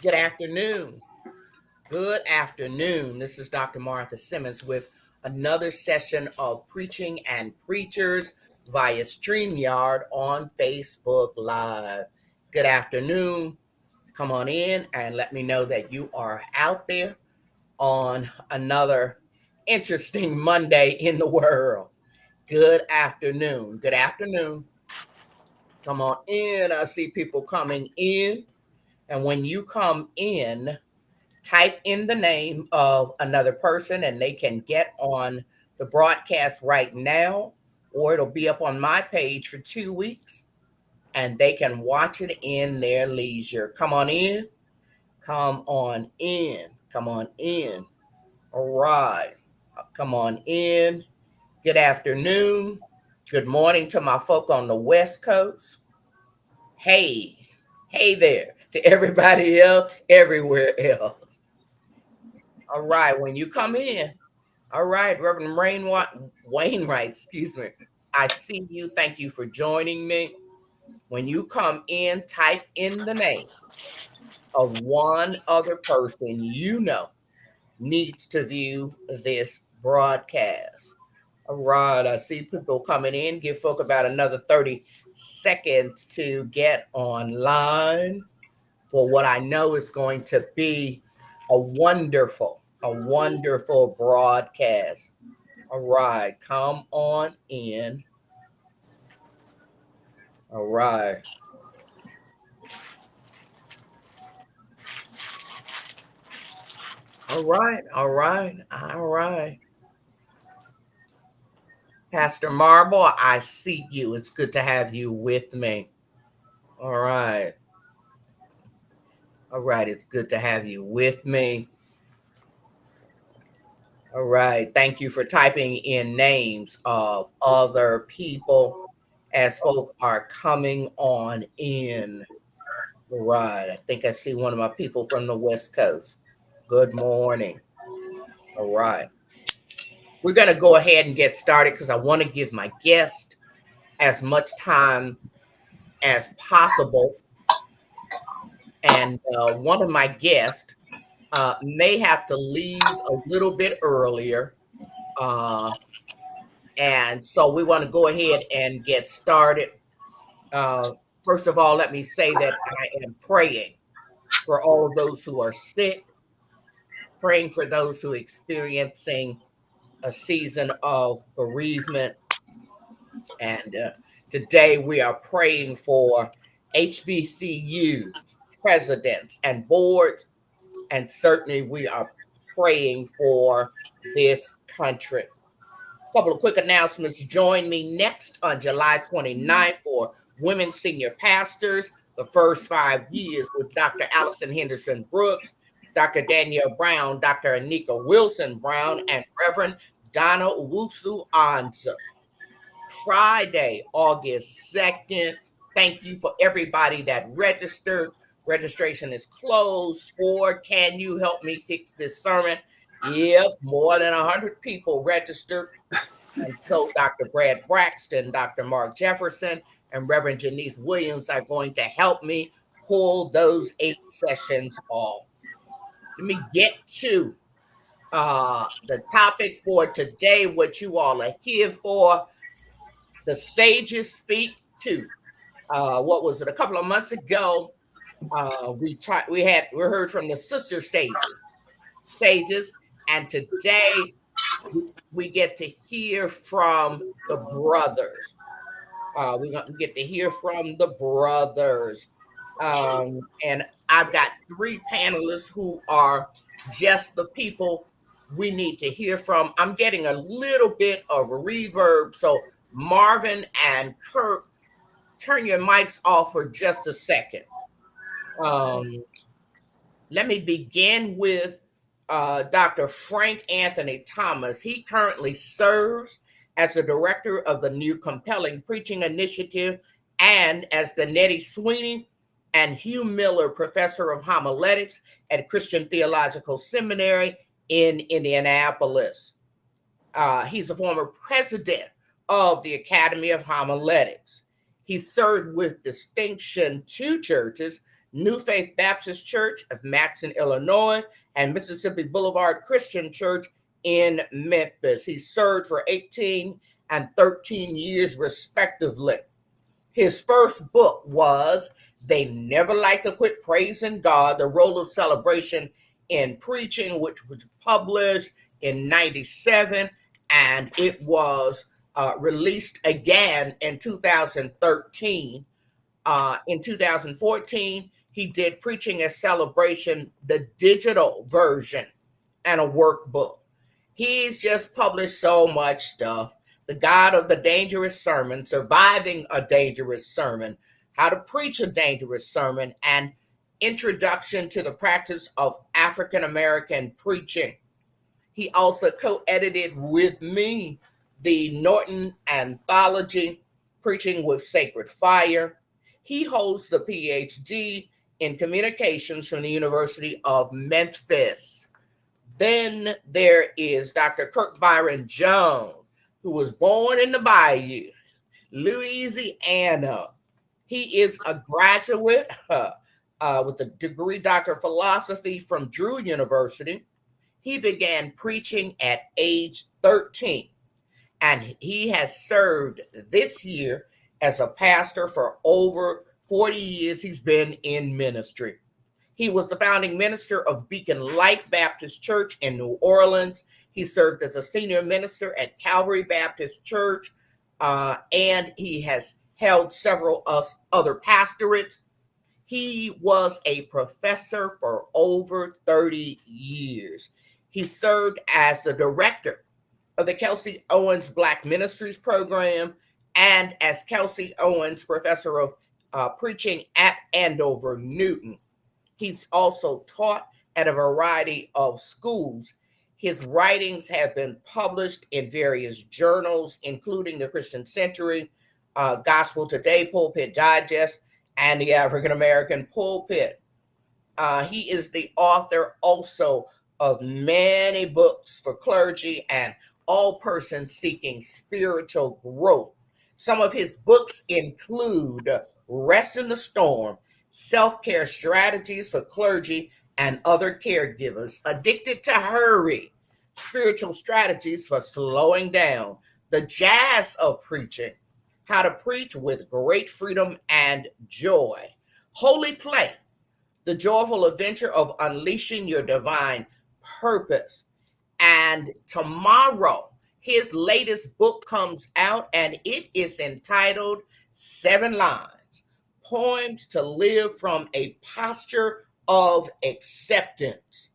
Good afternoon. Good afternoon. This is Dr. Martha Simmons with another session of Preaching and Preachers via StreamYard on Facebook Live. Good afternoon. Come on in and let me know that you are out there on another interesting Monday in the world. Good afternoon. Good afternoon. Come on in. I see people coming in. And when you come in, type in the name of another person and they can get on the broadcast right now, or it'll be up on my page for 2 weeks and they can watch it in their leisure. Come on in. Come on in. Come on in. All right. Come on in. Good afternoon. Good morning to my folk on the West Coast. Hey, hey there to everybody else, everywhere else. All right. When you come in, all right, Reverend Wainwright, excuse me. I see you. Thank you for joining me. When you come in, type in the name of one other person you know needs to view this broadcast. All right, I see people coming in. Give folk about another 30 seconds to get online for what I know is going to be a wonderful broadcast. All right, come on in. All right. All right. All right. All right. Pastor Marble, I see you. It's good to have you with me. All right. All right. It's good to have you with me. All right. Thank you for typing in names of other people as folk are coming on in. All right. I think I see one of my people from the West Coast. Good morning. All right. We're going to go ahead and get started because I want to give my guest as much time as possible. And one of my guests may have to leave a little bit earlier. Uh, and so we want to go ahead and get started. Uh, First of all, let me say that I am praying for all of those who are sick, praying for those who are experiencing a season of bereavement. And today we are praying for HBCUs, presidents, and boards. And certainly we are praying for this country. A couple of quick announcements. Join me next on July 29th for Women Senior Pastors, the first 5 years with Dr. Allison Henderson Brooks, Dr. Danielle Brown, Dr. Anika Wilson Brown, and Reverend Donna Owusu Anza. Friday, August 2nd. Thank you for everybody that registered. Registration is closed. Or can you help me fix this sermon? Yep, more than 100 people registered. And so Dr. Brad Braxton, Dr. Mark Jefferson, and Reverend Janice Williams are going to help me pull those 8 sessions off. Let me get to the topic for today, what you all are here for. The sages speak too. What was it? A couple of months ago, we heard from the sister stages, and today we get to hear from the brothers. We're going to get to hear from the brothers. And I've got 3 panelists who are just the people we need to hear from. I'm getting a little bit of reverb. So, Marvin and Kirk, turn your mics off for just a second. Let me begin with Dr. Frank Anthony Thomas. He currently serves as the director of the new Compelling Preaching Initiative and as the Nettie Sweeney and Hugh Miller Professor of Homiletics at Christian Theological Seminary in Indianapolis. He's a former president of the Academy of Homiletics. He served with distinction 2 churches, New Faith Baptist Church of Matson, Illinois, and Mississippi Boulevard Christian Church in Memphis. He served for 18 and 13 years, respectively. His first book was They Never Like to Quit Praising God, The Role of Celebration in Preaching, which was published in 97, and it was released again in 2013. In 2014, he did Preaching as Celebration, the digital version, and a workbook. He's just published so much stuff. The God of the Dangerous Sermon, Surviving a Dangerous Sermon, How to Preach a Dangerous Sermon, and Introduction to the Practice of African American Preaching. He also co-edited with me the Norton Anthology, Preaching with Sacred Fire. He holds the PhD in Communications from the University of Memphis. Then there is Dr. Kirk Byron Jones, who was born in the Bayou, Louisiana. He is a graduate with a degree Doctor of Philosophy from Drew University. He began preaching at age 13, and he has served this year as a pastor for over 40 years. He's been in ministry. He was the founding minister of Beacon Light Baptist Church in New Orleans. He served as a senior minister at Calvary Baptist Church, and he has held several other pastorates. He was a professor for over 30 years. He served as the director of the Kelsey Owens Black Ministries Program and as Kelsey Owens Professor of Preaching at Andover Newton. He's also taught at a variety of schools. His writings have been published in various journals, including the Christian Century, Gospel Today, Pulpit Digest, and the African American Pulpit. He is the author also of many books for clergy and all persons seeking spiritual growth. Some of his books include Rest in the Storm, Self-Care Strategies for Clergy and Other Caregivers, Addicted to Hurry, Spiritual Strategies for Slowing Down, The Jazz of Preaching, How to Preach with Great Freedom and Joy, Holy Play, The Joyful Adventure of Unleashing Your Divine Purpose. And tomorrow, his latest book comes out, and it is entitled 7 Lines, Poems to Live from a Posture of Acceptance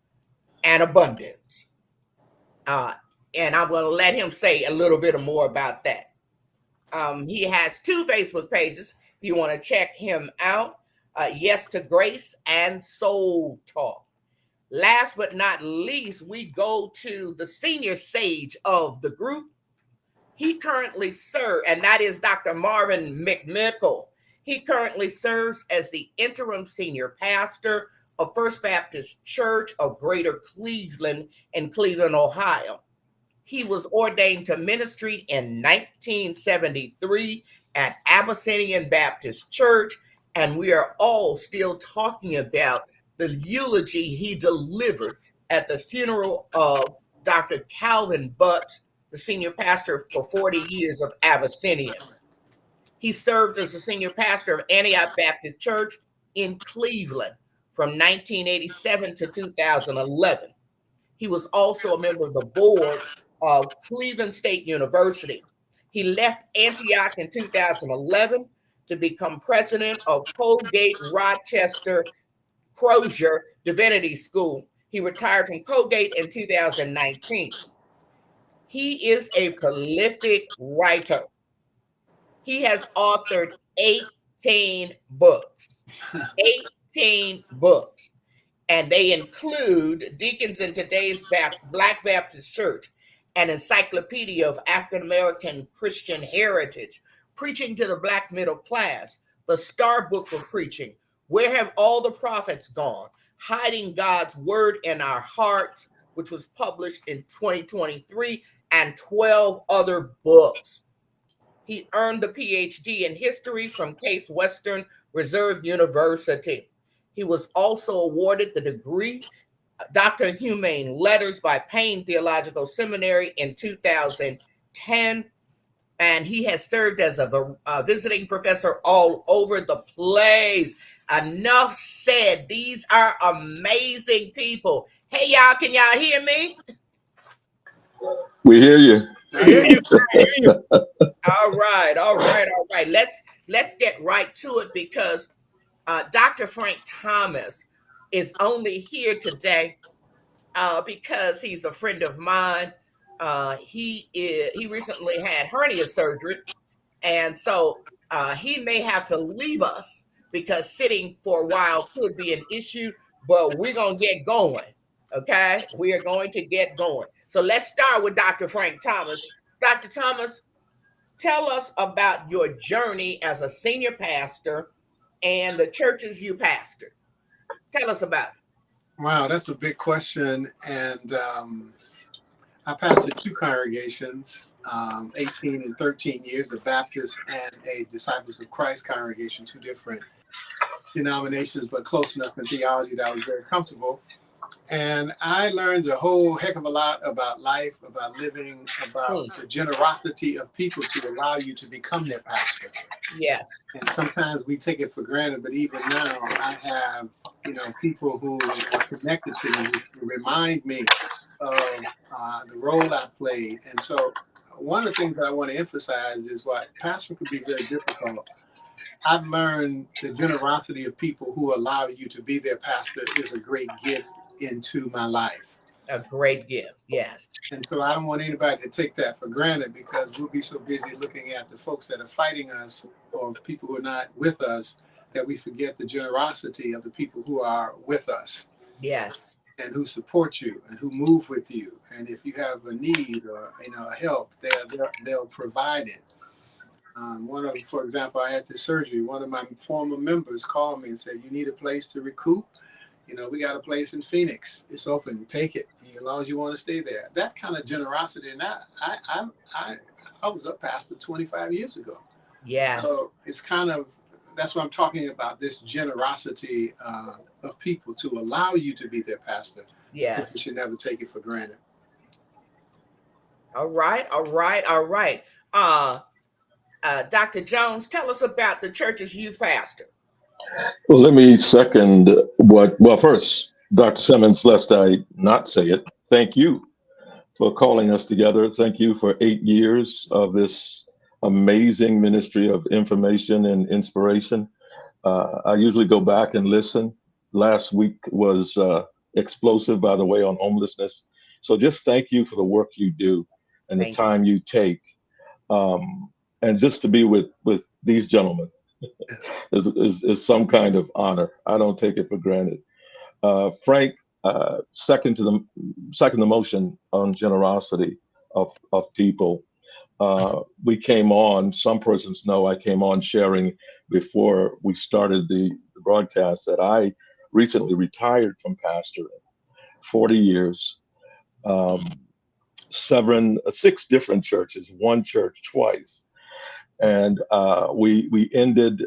and Abundance. And I'm going to let him say a little bit more about that. He has 2 Facebook pages if you want to check him out, Yes to Grace and Soul Talk. Last but not least, we go to the senior sage of the group. He currently serves, and that is Dr. Marvin McMickle. He currently serves as the interim senior pastor of First Baptist Church of Greater Cleveland in Cleveland, Ohio. He was ordained to ministry in 1973 at Abyssinian Baptist Church, and we are all still talking about the eulogy he delivered at the funeral of Dr. Calvin Butt, the senior pastor for 40 years of Abyssinia. He served as the senior pastor of Antioch Baptist Church in Cleveland from 1987 to 2011. He was also a member of the board of Cleveland State University. He left Antioch in 2011 to become president of Colgate Rochester Crozier Divinity School. He retired from Colgate in 2019. He is a prolific writer. He has authored 18 books. 18 books. And they include Deacons in Today's Black Baptist Church, an encyclopedia of African American Christian heritage, Preaching to the Black Middle Class, the Star Book of Preaching, Where Have All the Prophets Gone? Hiding God's Word in Our Hearts, which was published in 2023, and 12 other books. He earned the PhD in history from Case Western Reserve University. He was also awarded the degree Doctor of Humane Letters by Payne Theological Seminary in 2010. And he has served as a visiting professor all over the place. Enough said. These are amazing people. Hey, y'all, can y'all hear me? We hear you. I hear you. I hear you. All right. Let's get right to it because Dr. Frank Thomas is only here today because he's a friend of mine. He recently had hernia surgery, and so he may have to leave us because sitting for a while could be an issue. But we're gonna get going. Okay, we are going to get going. So let's start with Dr. Frank Thomas. Dr. Thomas, tell us about your journey as a senior pastor and the churches you pastored. Tell us about it. Wow, that's a big question. And I pastored two congregations, 18 and 13 years, a Baptist and a Disciples of Christ congregation, two different denominations, but close enough in theology that I was very comfortable. And I learned a whole heck of a lot about life, about living, about the generosity of people to allow you to become their pastor. Yes. And sometimes we take it for granted, but even now I have, people who are connected to me who remind me of the role I played. And so one of the things that I want to emphasize is what pastor could be very difficult. I've learned the generosity of people who allow you to be their pastor is a great gift into my life. A great gift, yes. And so I don't want anybody to take that for granted because we'll be so busy looking at the folks that are fighting us or people who are not with us that we forget the generosity of the people who are with us. Yes. And who support you and who move with you. And if you have a need or a help, they'll provide it. One of them, for example, I had this surgery. One of my former members called me and said, "You need a place to recoup? We got a place in Phoenix. It's open. Take it as long as you want to stay there." That kind of generosity, and I was a pastor 25 years ago. Yes. So it's that's what I'm talking about. This generosity of people to allow you to be their pastor. Yes. You should never take it for granted. All right. Dr. Jones, tell us about the church's youth pastor. Well, let me second first, Dr. Simmons, lest I not say it, thank you for calling us together. Thank you for 8 years of this amazing ministry of information and inspiration. I usually go back and listen. Last week was explosive, by the way, on homelessness. So just thank you for the work you do and the time you take. And just to be with these gentlemen is some kind of honor. I don't take it for granted. Frank, second the motion on generosity of people. We came on, some persons know I came on sharing before we started the broadcast that I recently retired from pastoring, 40 years, 6 different churches, one church twice. And we ended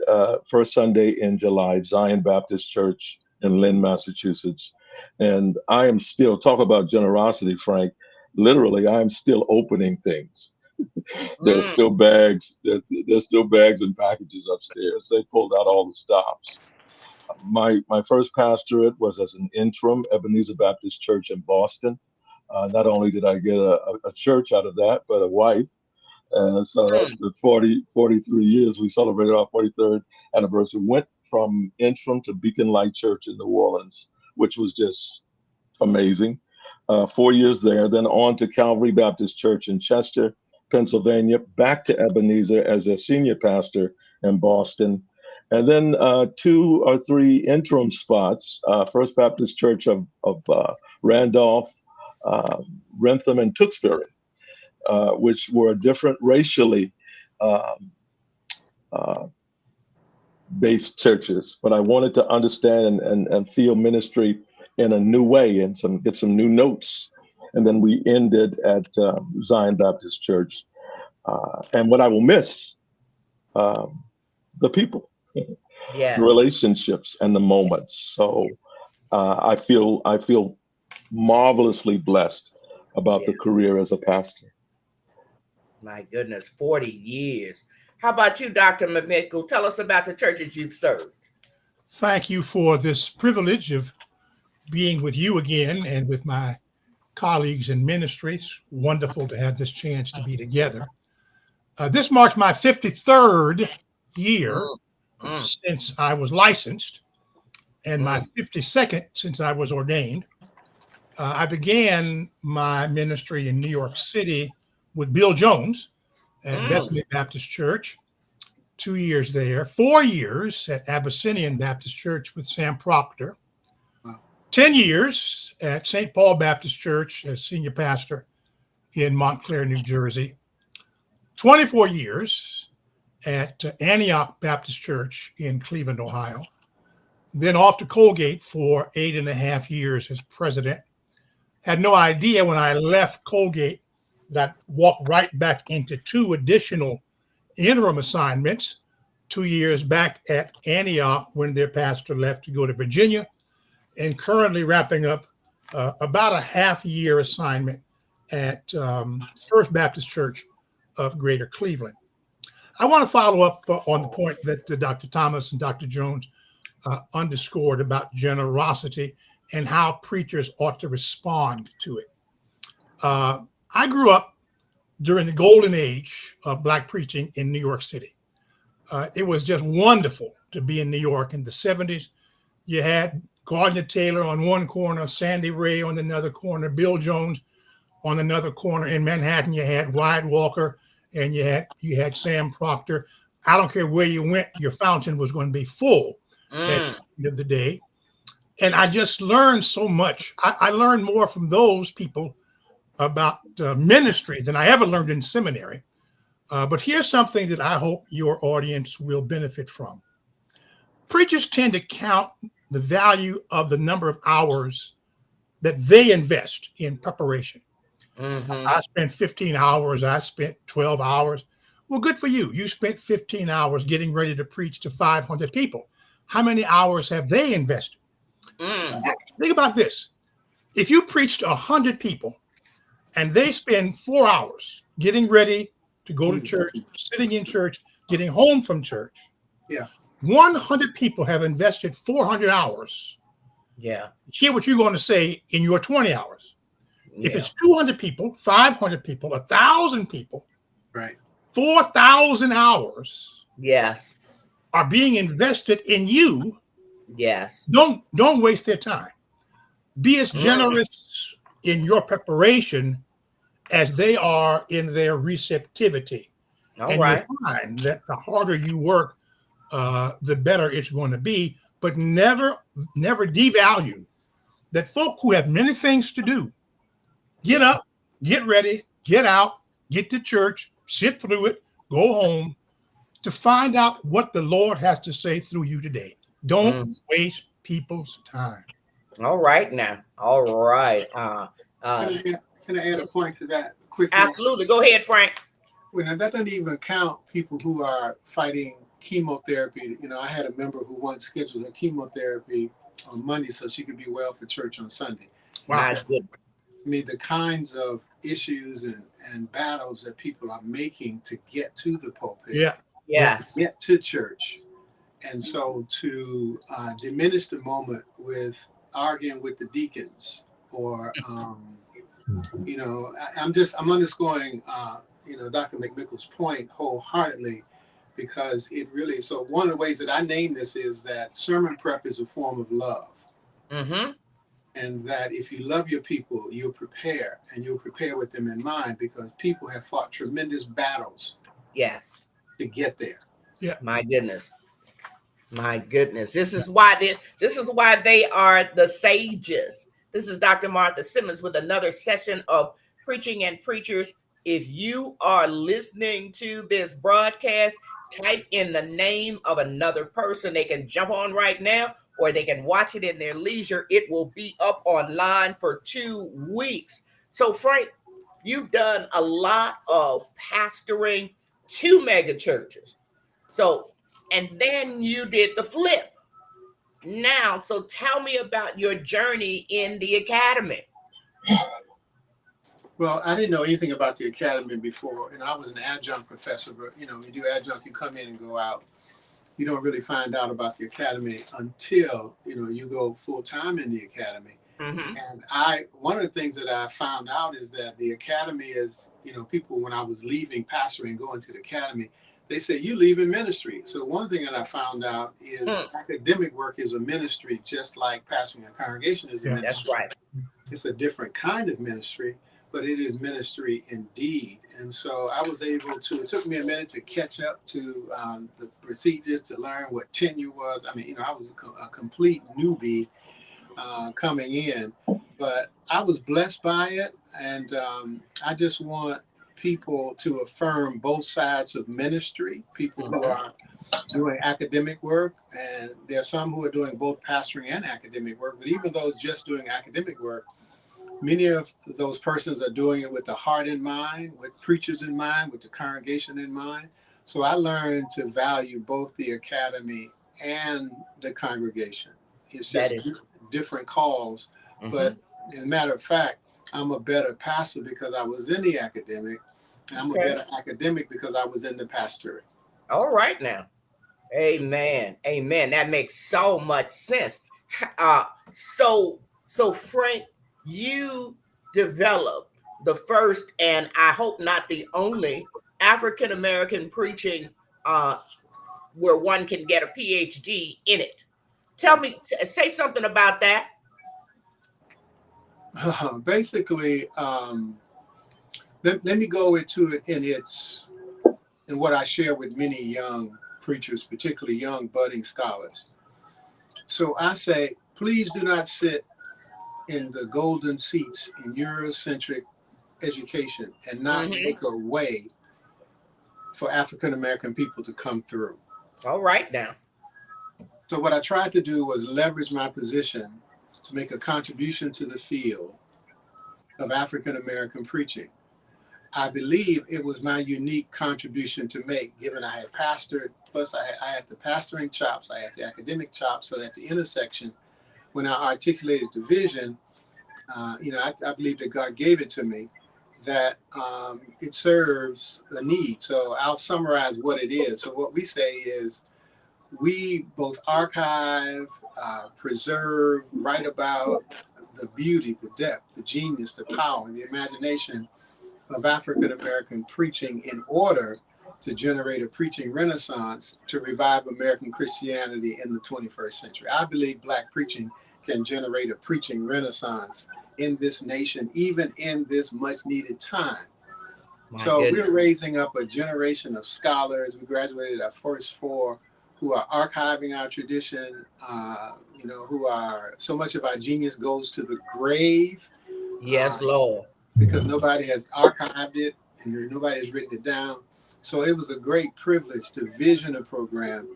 first Sunday in July, Zion Baptist Church in Lynn, Massachusetts. And I am still, talk about generosity, Frank, literally, I am still opening things. There's still bags. There's still bags and packages upstairs. They pulled out all the stops. My first pastorate was as an interim, Ebenezer Baptist Church in Boston. Not only did I get a church out of that, but a wife. And so that's the 43 years. We celebrated our 43rd anniversary. Went from interim to Beacon Light Church in New Orleans, which was just amazing. 4 years there, then on to Calvary Baptist Church in Chester, Pennsylvania, back to Ebenezer as a senior pastor in Boston, and then 2 or 3 interim spots, First Baptist Church of Randolph, Rentham, and Tewksbury, which were different racially based churches. But I wanted to understand and feel ministry in a new way and get some new notes. And then we ended at Zion Baptist Church. And what I will miss, the people. Yes. the relationships and the moments. So I feel marvelously blessed about Yeah. the career as a pastor. My goodness, 40 years. How about you, Dr. McMickle? Tell us about the churches you've served. Thank you for this privilege of being with you again and with my colleagues in ministry. It's wonderful to have this chance to be together. This marks my 53rd year Mm, since I was licensed and my mm, 52nd since I was ordained. I began my ministry in New York City with Bill Jones at mm. Bethany Baptist Church, 2 years there, 4 years at Abyssinian Baptist Church with Sam Proctor, Wow. 10 years at St. Paul Baptist Church as senior pastor in Montclair, New Jersey, 24 years at Antioch Baptist Church in Cleveland, Ohio, then off to Colgate for 8.5 years as president. Had no idea when I left Colgate that I walked right back into 2 additional interim assignments, 2 years back at Antioch when their pastor left to go to Virginia, and currently wrapping up about a half-year assignment at First Baptist Church of Greater Cleveland. I want to follow up on the point that Dr. Thomas and Dr. Jones underscored about generosity and how preachers ought to respond to it. I grew up during the golden age of Black preaching in New York City. It was just wonderful to be in New York in the 70s. You had Gardner Taylor on one corner, Sandy Ray on another corner, Bill Jones on another corner. In Manhattan, you had Wyatt Walker and you had Sam Proctor. I don't care where you went, your fountain was going to be full at the end of the day. And I just learned so much. I learned more from those people about ministry than I ever learned in seminary. But here's something that I hope your audience will benefit from. Preachers tend to count the value of the number of hours that they invest in preparation. Mm-hmm. I spent 15 hours. I spent 12 hours. Well, good for you. You spent 15 hours getting ready to preach to 500 people. How many hours have they invested? Think about this. If you preach to 100 people and they spend 4 hours getting ready to go to church, sitting in church, getting home from church, Yeah. 100 people have invested 400 hours. Yeah. Hear what you're going to say in your 20 hours. If Yeah. it's 200 people, 500 people, 1,000 people, Right. 4,000 hours Yes. are being invested in you. Yes. Don't waste their time. Be as generous in your preparation as they are in their receptivity. All And right. you'll find that the harder you work, the better it's going to be. But never devalue that folk who have many things to do, get up, get ready, get out, get to church, sit through it, go home to find out what the Lord has to say through you today. Don't waste people's time. All right now. All right. Can I add a Yes. point to that quickly? Absolutely. Go ahead, Frank. Well, now that doesn't even count people who are fighting chemotherapy. You know, I had a member who once scheduled her chemotherapy on Monday so she could be well for church on Sunday. Wow. My good. I mean, the kinds of issues and battles that people are making to get to the pulpit, Yeah. Yes. get to church. And so to diminish the moment with arguing with the deacons or, you know, I'm underscoring, you know, Dr. McMickle's point wholeheartedly, because it really, so one of the ways that I name this is that sermon prep is a form of love. Mm-hmm. And that if you love your people, you'll prepare, and you'll prepare with them in mind, because people have fought tremendous battles Yes. to get there. My goodness. My goodness. This is why they are the sages. This is Dr. Martha Simmons with another session of Preaching and Preachers. If you are listening to this broadcast, type in the name of another person. They can jump on right now, or they can watch it in their leisure. It will be up online for 2 weeks. So, Frank, you've done a lot of pastoring 2 mega churches. So and then you did the flip. Now, so tell me about your journey in the academy. Well, I didn't know anything about the academy before, and I was an adjunct professor. But you know, when you do adjunct, you come in and go out. You don't really find out about the academy until you go full time in the academy. Mm-hmm. And one of the things that I found out is that the academy is, people, when I was leaving pastoring, going to the academy, they said, you leaving ministry. So one thing that I found out is academic work is a ministry, just like pastoring a congregation is a ministry. That's right. It's a different kind of ministry, but it is ministry indeed. And so I was able to, it took me a minute to catch up to the procedures, to learn what tenure was. I mean, I was a complete newbie coming in, but I was blessed by it. And I just want people to affirm both sides of ministry, people who are doing academic work, and there are some who are doing both pastoring and academic work, but even those just doing academic work, many of those persons are doing it with the heart in mind, with preachers in mind, with the congregation in mind. So I learned to value both the academy and the congregation. It's just different calls. But as a matter of fact, I'm a better pastor because I was in the academic, and I'm a better academic because I was in the pastorate. All right now. Amen. Amen. That makes so much sense. So Frank, you developed the first, and I hope not the only, African American preaching where one can get a PhD in it. Tell me, say something about that. Basically, let me go into it in what I share with many young preachers, particularly young budding scholars. So I say, please do not sit in the golden seats in Eurocentric education and not make a way for African American people to come through. All right now. So what I tried to do was leverage my position to make a contribution to the field of African American preaching. I believe it was my unique contribution to make, given I had pastored, plus I had the pastoring chops, I had the academic chops, so at the intersection, when I articulated the vision, I believe that God gave it to me, that it serves a need. So I'll summarize what it is. So what we say is, we both archive, preserve, write about the beauty, the depth, the genius, the power, the imagination of African American preaching in order to generate a preaching renaissance to revive American Christianity in the 21st century. I believe Black preaching can generate a preaching renaissance in this nation, even in this much needed time. We're raising up a generation of scholars. We graduated our first 4 who are archiving our tradition, who are, so much of our genius goes to the grave. Yes, Lord. Because nobody has archived it and nobody has written it down. So it was a great privilege to vision a program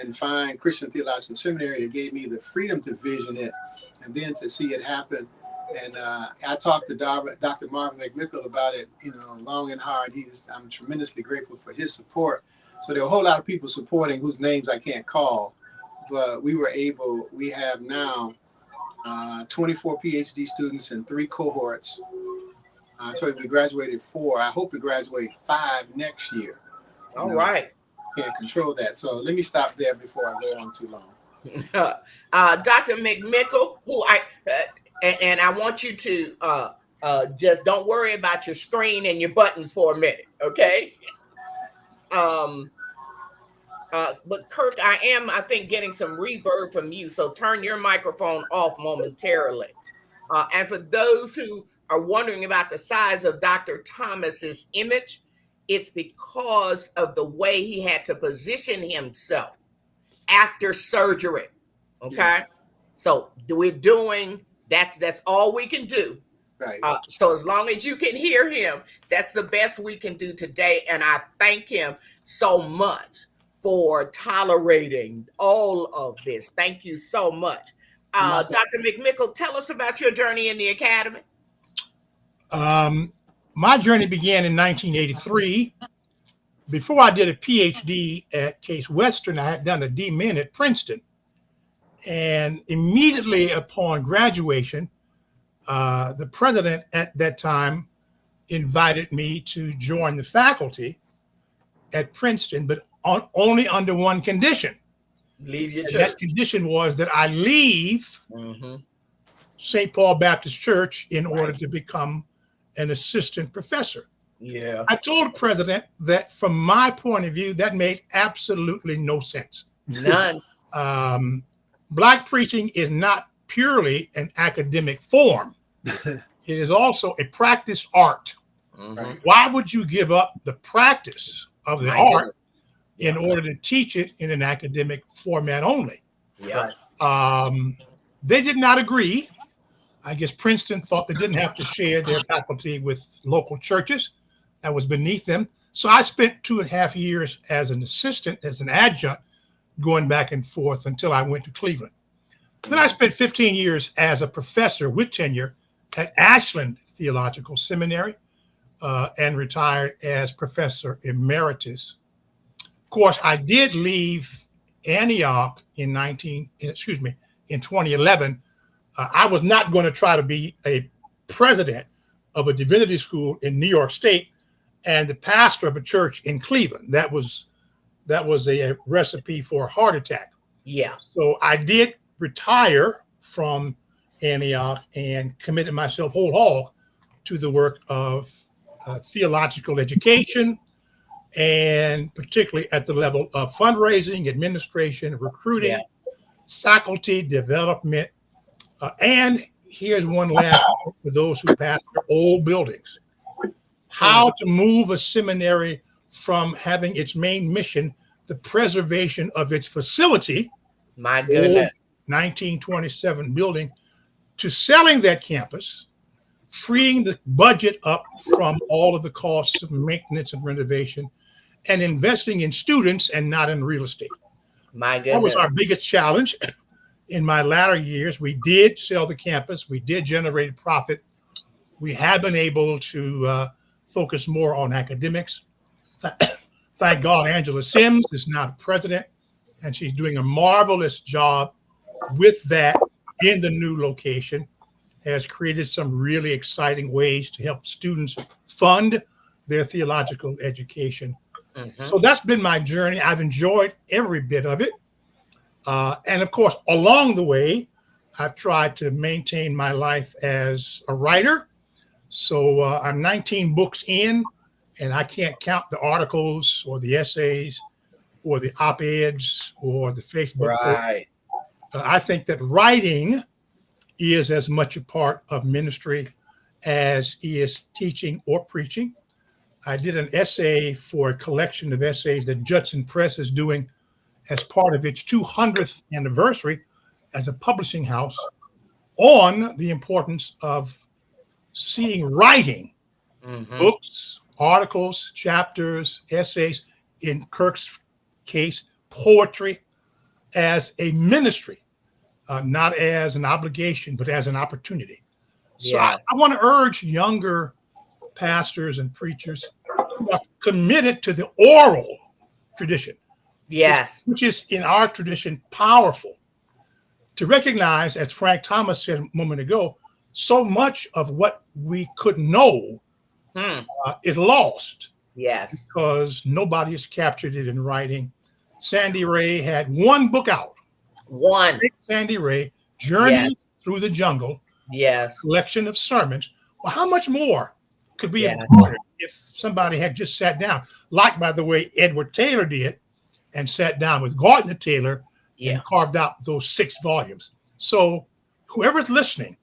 and find Christian Theological Seminary that gave me the freedom to vision it and then to see it happen. And I talked to Dr. Marvin McMickle about it, long and hard. I'm tremendously grateful for his support. So there are a whole lot of people supporting whose names I can't call, but we have now 24 PhD students in 3 cohorts. So we graduated 4. I hope to graduate 5 next year. All right. Can't control that. So let me stop there before I go on too long. Dr. McMickle, who and I want you to just don't worry about your screen and your buttons for a minute, okay? But Kirk, I think, getting some reverb from you, so turn your microphone off momentarily. And for those who are wondering about the size of Dr. Thomas's image, it's because of the way he had to position himself after surgery. Okay, yes. So we're doing that's all we can do. Right. So as long as you can hear him, that's the best we can do today. And I thank him so much for tolerating all of this. Thank you so much. Dr. McMickle, tell us about your journey in the academy. My journey began in 1983 before I did a PhD at Case Western, I had done a DMin at Princeton. And immediately upon graduation, the president at that time invited me to join the faculty at Princeton, but only under one condition. Leave your And church. that condition was that I leave Mm-hmm. St. Paul Baptist Church in order Right. to become an assistant professor. Yeah. I told the president that from my point of view, that made absolutely no sense. None. Black preaching is not purely an academic form. It is also a practice art. Mm-hmm. Why would you give up the practice of the My art goodness. in order to teach it in an academic format only? Yeah. They did not agree. I guess Princeton thought they didn't have to share their faculty with local churches. That was beneath them. So I spent 2.5 years as an assistant, as an adjunct, going back and forth until I went to Cleveland. Then I spent 15 years as a professor with tenure at Ashland Theological Seminary and retired as professor emeritus. Of course, I did leave Antioch in 2011. I was not going to try to be a president of a divinity school in New York State and the pastor of a church in Cleveland. That was a recipe for a heart attack. Yeah. So I did retire from Antioch and committed myself whole hog to the work of theological education, and particularly at the level of fundraising, administration, recruiting, faculty development. And here's one last for those who pastor old buildings. How to move a seminary from having its main mission, the preservation of its facility, My goodness. 1927 building, to selling that campus, freeing the budget up from all of the costs of maintenance and renovation, and investing in students and not in real estate. My That was goodness. our biggest challenge. In my latter years, we did sell the campus. We did generate profit. We have been able to focus more on academics. Thank God Angela Simmons is now the president, and she's doing a marvelous job with that in the new location, has created some really exciting ways to help students fund their theological education. Mm-hmm. So that's been my journey. I've enjoyed every bit of it. And of course, along the way, I've tried to maintain my life as a writer. So I'm 19 books in, and I can't count the articles or the essays or the op-eds or the Facebook posts. Right. I think that writing is as much a part of ministry as is teaching or preaching. I did an essay for a collection of essays that Judson Press is doing as part of its 200th anniversary as a publishing house on the importance of seeing writing, Mm-hmm. books, articles, chapters, essays, in Kirk's case, poetry, as a ministry, not as an obligation, but as an opportunity. So Yes. I want to urge younger pastors and preachers who are committed to the oral tradition, Yes. which is in our tradition powerful, to recognize, as Frank Thomas said a moment ago, so much of what we could know is lost Yes. because nobody has captured it in writing. Sandy Ray had one book out. One. Sandy Ray, Journey Yes. Through the Jungle, Yes. collection of sermons. Well, how much more could be Yes. imparted if somebody had just sat down, like, by the way, Edward Taylor did, and sat down with Gardner Taylor Yeah. and carved out those 6 volumes. So whoever's listening,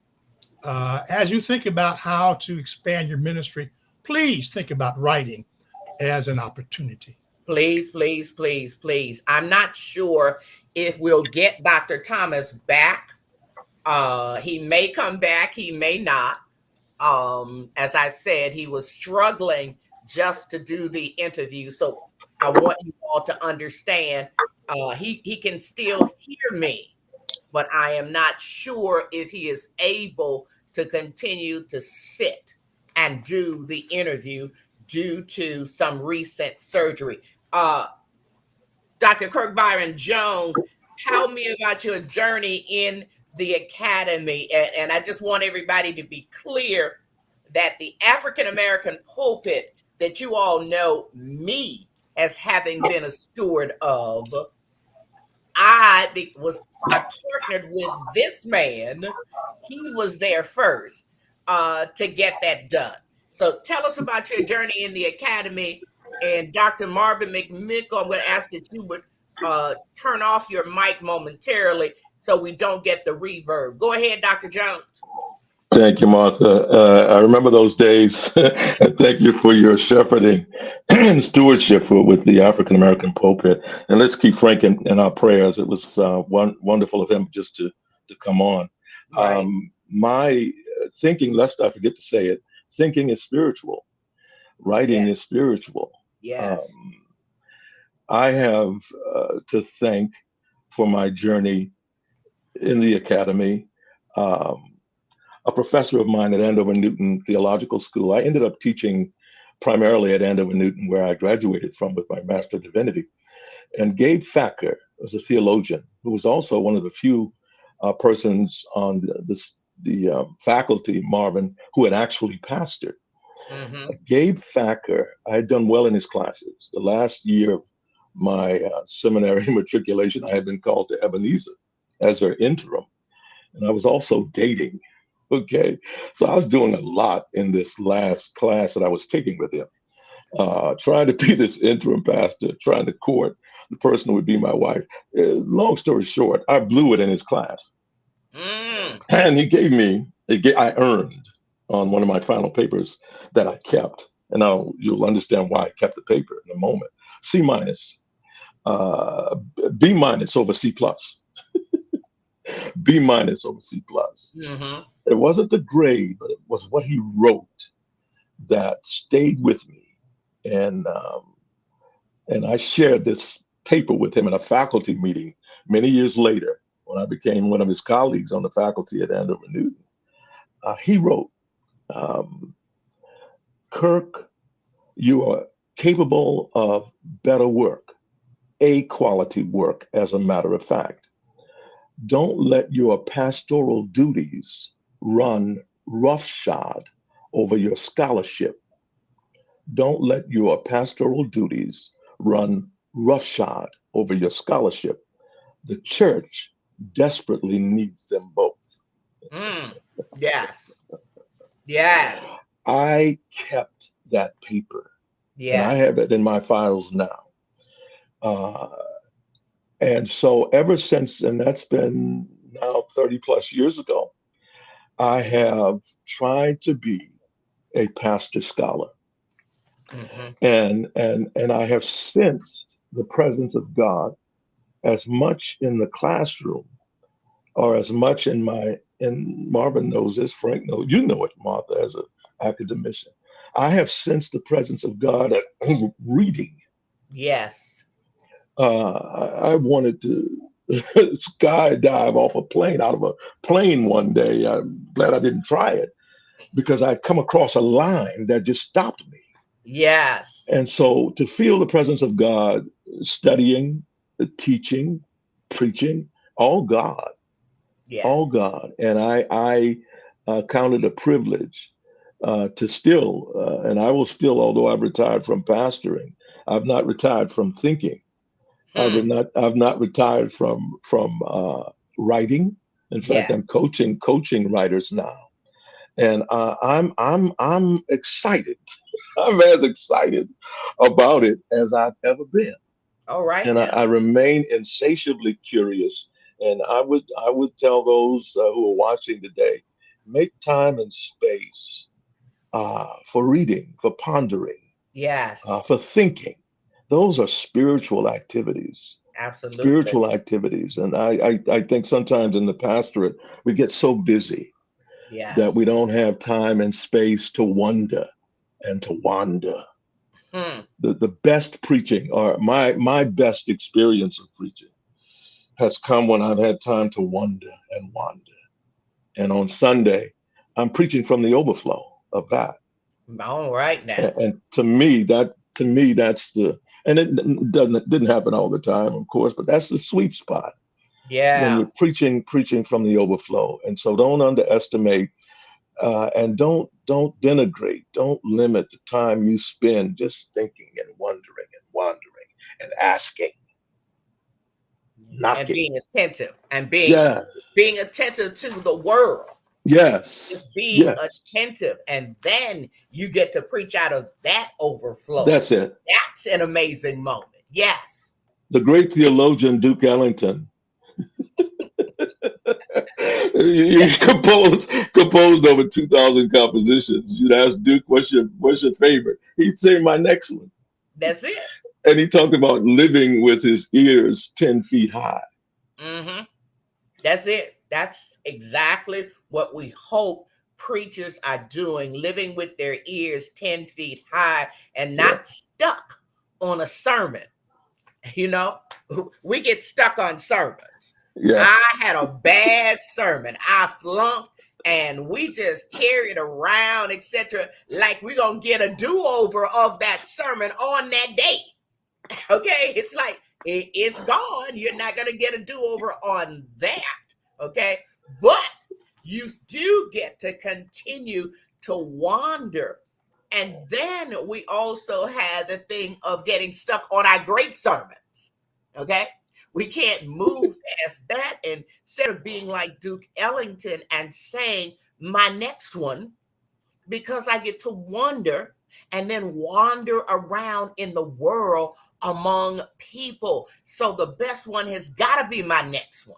as you think about how to expand your ministry, please think about writing as an opportunity. Please, please, please, please. I'm not sure if we'll get Dr. Thomas back. He may come back, he may not. As I said, he was struggling just to do the interview. So I want you all to understand, he can still hear me, but I am not sure if he is able to continue to sit and do the interview due to some recent surgery. Dr. Kirk Byron Jones, tell me about your journey in the academy. And I just want everybody to be clear that the African American pulpit that you all know me as having been a steward of, I partnered with this man. He was there first to get that done. So tell us about your journey in the academy. And Dr. Marvin McMickle, I'm going to ask that you would turn off your mic momentarily so we don't get the reverb. Go ahead, Dr. Jones. Thank you, Martha. I remember those days. And thank you for your shepherding and stewardship with the African American pulpit. And let's keep Frank in our prayers. It was wonderful of him just to come on. Right. My thinking, lest I forget to say it, thinking is spiritual. Writing is spiritual. Yes. I have to thank for my journey in the academy. A professor of mine at Andover Newton Theological School. I ended up teaching primarily at Andover Newton, where I graduated from with my Master of Divinity. And Gabe Thacker was a theologian who was also one of the few persons on the faculty, Marvin, who had actually pastored. Mm-hmm. Gabe Thacker, I had done well in his classes. The last year of my seminary matriculation, I had been called to Ebenezer as their interim. And I was also dating. Okay, so I was doing a lot in this last class that I was taking with him, trying to be this interim pastor, trying to court the person who would be my wife. Long story short, I blew it in his class. And he gave me, I earned on one of my final papers that I kept, and you'll understand why I kept the paper in a moment, C-, B- over C+. B- over C+. Mm-hmm. It wasn't the grade, but it was what he wrote that stayed with me. And I shared this paper with him in a faculty meeting many years later when I became one of his colleagues on the faculty at Andover Newton. He wrote, Kirk, you are capable of better work, A quality work, as a matter of fact. Don't let your pastoral duties run roughshod over your scholarship. Don't let your pastoral duties run roughshod over your scholarship. The church desperately needs them both. Yes. Yes. I kept that paper. Yes. And I have it in my files now. And so ever since, and that's been now 30 plus years ago, I have tried to be a pastor scholar. Mm-hmm. And I have sensed the presence of God as much in the classroom or as much and Marvin knows this, Frank knows, you know it, Martha, as an academician. I have sensed the presence of God at reading. Yes. I wanted to skydive off a plane, out of a plane one day. I'm glad I didn't try it because I'd come across a line that just stopped me. Yes. And so to feel the presence of God, studying, teaching, preaching, all God, yes. all God. And I counted a privilege to still, and I will still, although I've retired from pastoring, I've not retired from thinking. I've not retired from writing. In fact, I'm coaching writers now, and I'm excited. I'm as excited about it as I've ever been. All right. And I remain insatiably curious. And I would tell those who are watching today, make time and space for reading, for pondering, yes, for thinking. Those are spiritual activities. Absolutely. Spiritual activities. And I think sometimes in the pastorate, we get so busy that we don't have time and space to wonder and to wander. The best preaching, or my best experience of preaching, has come when I've had time to wonder and wander. And on Sunday, I'm preaching from the overflow of that. All right now. And to me, that's the, and it didn't happen all the time, of course, but that's the sweet spot when Yeah. you're preaching from the overflow. And so don't underestimate, and don't denigrate, don't limit the time you spend just thinking and wondering and asking, And knocking. being attentive and Yeah. being attentive to the world. Yes. Just being Yes. attentive, and then you get to preach out of that overflow. That's it. That's an amazing moment. Yes. The great theologian Duke Ellington, he composed over 2,000 compositions. You'd ask Duke, what's your favorite? He'd say my next one. That's it. And he talked about living with his ears 10 feet high. Mm-hmm. That's it. That's exactly what we hope preachers are doing, living with their ears 10 feet high and not stuck on a sermon. You know, we get stuck on sermons. Yeah. I had a bad sermon. I flunked, and we just carry it around, etc. Like we're going to get a do-over of that sermon on that day. Okay? It's like, it's gone. You're not going to get a do-over on that. Okay? But you do get to continue to wander. And then we also have the thing of getting stuck on our great sermons. Okay? We can't move past that. And instead of being like Duke Ellington and saying, my next one, because I get to wonder and then wander around in the world among people. So the best one has got to be my next one,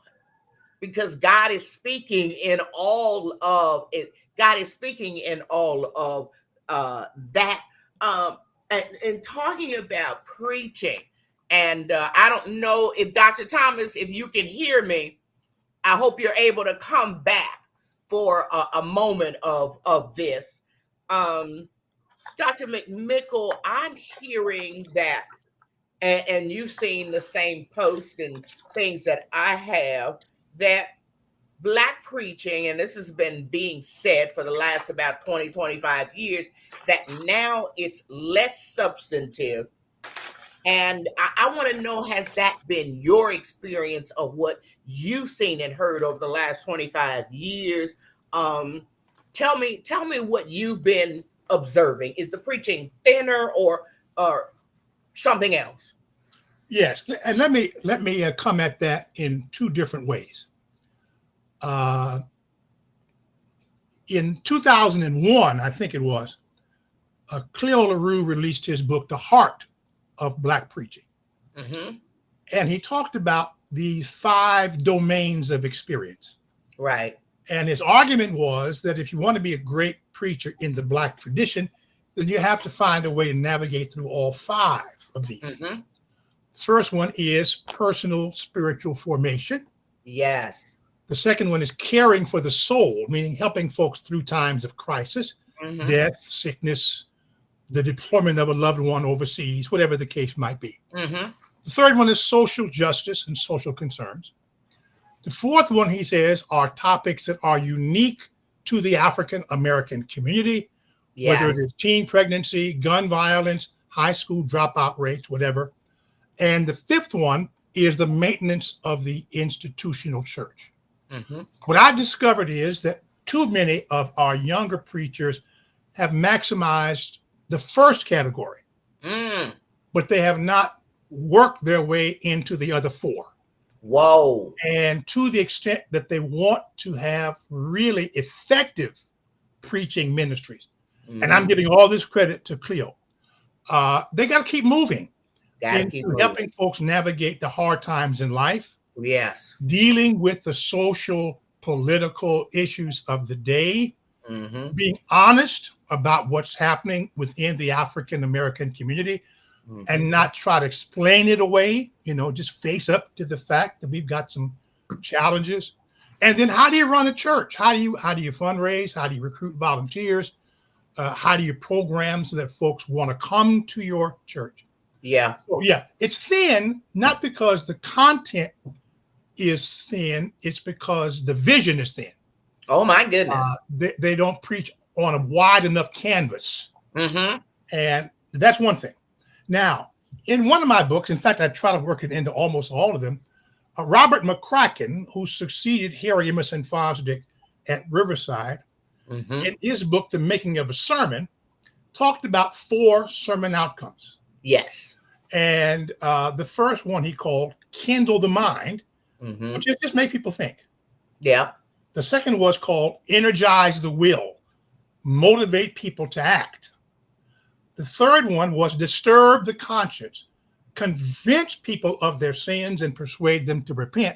because God is speaking in all of it. God is speaking in all of that. And talking about preaching, and I don't know if Dr. Thomas, if you can hear me, I hope you're able to come back for a moment of this. Dr. McMickle, I'm hearing that, and you've seen the same post and things that I have, that Black preaching, and this has been being said for the last about 20, 25 years, that now it's less substantive. And I want to know, has that been your experience of what you've seen and heard over the last 25 years? Tell me what you've been observing. Is the preaching thinner or something else? Yes, and let me come at that in two different ways. In 2001, I think it was, Cleo LaRue released his book, The Heart of Black Preaching. Mm-hmm. And he talked about the 5 domains of experience. Right. And his argument was that if you want to be a great preacher in the Black tradition, then you have to find a way to navigate through all 5 of these. Mm-hmm. First one is personal spiritual formation. Yes. The second one is caring for the soul, meaning helping folks through times of crisis, Mm-hmm. death, sickness, the deployment of a loved one overseas, whatever the case might be. Mm-hmm. The third one is social justice and social concerns. The fourth one, he says, are topics that are unique to the African American community, Yes. whether it is teen pregnancy, gun violence, high school dropout rates, whatever. And the fifth one is the maintenance of the institutional church. Mm-hmm. What I discovered is that too many of our younger preachers have maximized the first category, but they have not worked their way into the other 4. Whoa. And to the extent that they want to have really effective preaching ministries, Mm-hmm. and I'm giving all this credit to Cleo, they got to keep moving into helping folks navigate the hard times in life. Yes. Dealing with the social, political issues of the day, Mm-hmm. being honest about what's happening within the African American community, Mm-hmm. and not try to explain it away, just face up to the fact that we've got some challenges. And then how do you run a church? How do you fundraise? How do you recruit volunteers? How do you program so that folks want to come to your church? Yeah. So, yeah, it's thin, not because the content is thin, it's because the vision is thin. Oh my goodness. They don't preach on a wide enough canvas. Mm-hmm. And that's one thing. Now, in one of my books, in fact, I try to work it into almost all of them, Robert McCracken, who succeeded Harry Emerson Fosdick at Riverside, Mm-hmm. in his book, The Making of a Sermon, talked about 4 sermon outcomes. Yes. And the first one he called Kindle the Mind, Mm-hmm. which is just make people think. Yeah. The second was called Energize the Will, motivate people to act. The third one was Disturb the Conscience, convince people of their sins and persuade them to repent.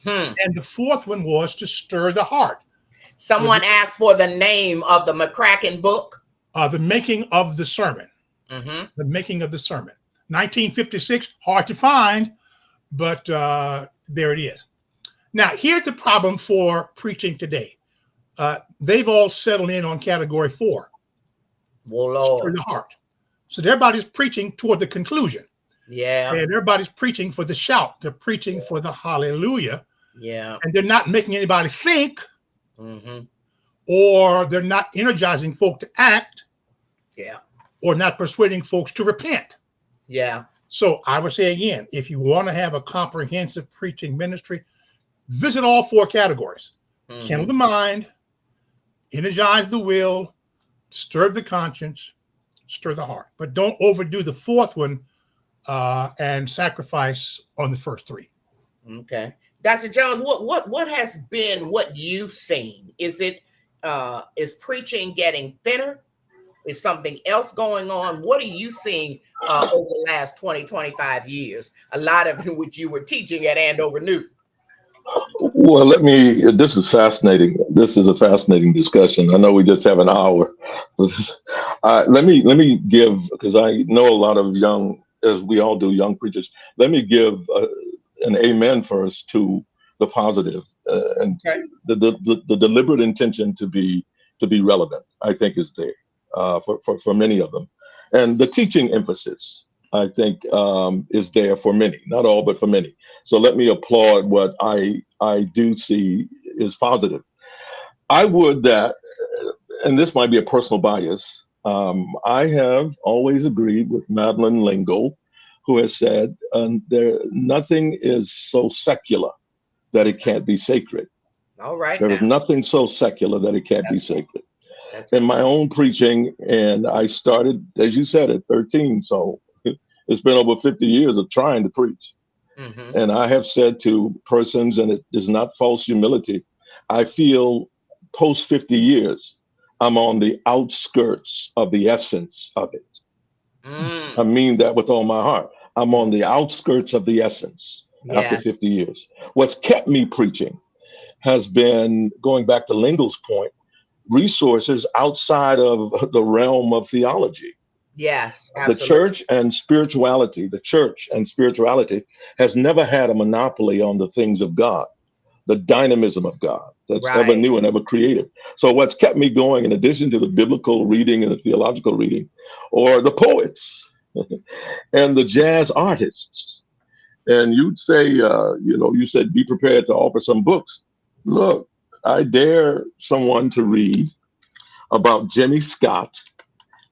And the fourth one was to stir the heart. Someone asked for the name of the McCracken book. The Making of the Sermon. Mm-hmm. The Making of the Sermon. 1956, hard to find, but there it is. Now, here's the problem for preaching today. They've all settled in on category 4. Well, Lord. Stir the heart. So everybody's preaching toward the conclusion. Yeah. And everybody's preaching for the shout. They're preaching for the hallelujah. Yeah. And they're not making anybody think, Mm-hmm. or they're not energizing folk to act, Yeah. or not persuading folks to repent. Yeah. So I would say again, if you want to have a comprehensive preaching ministry, visit all 4 categories. Mm-hmm. Kindle the mind, energize the will, disturb the conscience, stir the heart. But don't overdo the fourth one and sacrifice on the first 3. Okay. Dr. Jones, what has been what you've seen? Is it is preaching getting thinner? Is something else going on? What are you seeing over the last 20, 25 years? A lot of which you were teaching at Andover Newton. Well, this is fascinating. This is a fascinating discussion. I know we just have an hour. Let me give, because I know a lot of young, as we all do, young preachers. Let me give an amen first to the positive and Okay. the deliberate intention to be relevant, I think, is there for many of them. And the teaching emphasis, I think, is there for many, not all, but for many. So let me applaud what I do see is positive. I would that, and this might be a personal bias, I have always agreed with Madeline L'Engle, who has said nothing is so secular that it can't be sacred. All right. There is nothing so secular that it can't be sacred. In my own preaching, and I started, as you said, at 13, so it's been over 50 years of trying to preach. Mm-hmm. And I have said to persons, and it is not false humility, I feel post 50 years, I'm on the outskirts of the essence of it. I mean that with all my heart. I'm on the outskirts of the essence after 50 years. What's kept me preaching has been, going back to L'Engle's point, resources outside of the realm of theology. Yes, absolutely. The church and spirituality has never had a monopoly on the things of God, the dynamism of God that's ever new and ever creative. So what's kept me going, in addition to the biblical reading and the theological reading, or the poets and the jazz artists. And you'd say, you said, be prepared to offer some books. Look, I dare someone to read about Jimmy Scott,